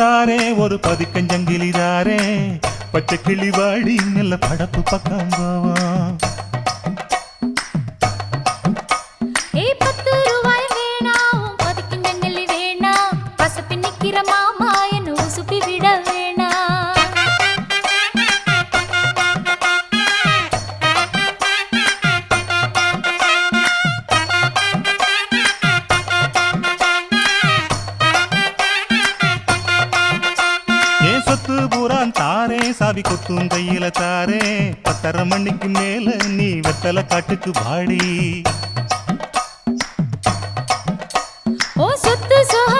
தாரே ஒரு பதிக்கஞ்சங்கிலி தாரே பச்சை கிளி வாடி நல்ல படப்பு பக்கம் போவோம். மாமா என்ன உசுப்பி விட வேணா. ஏன் சொத்து பூரான் தாரே சாவி கொத்தும் கையில தாரே 10:30 மணிக்கு மேல நீ வெத்தலை காட்டுக்கு வாடி. ஓ சொத்து சுக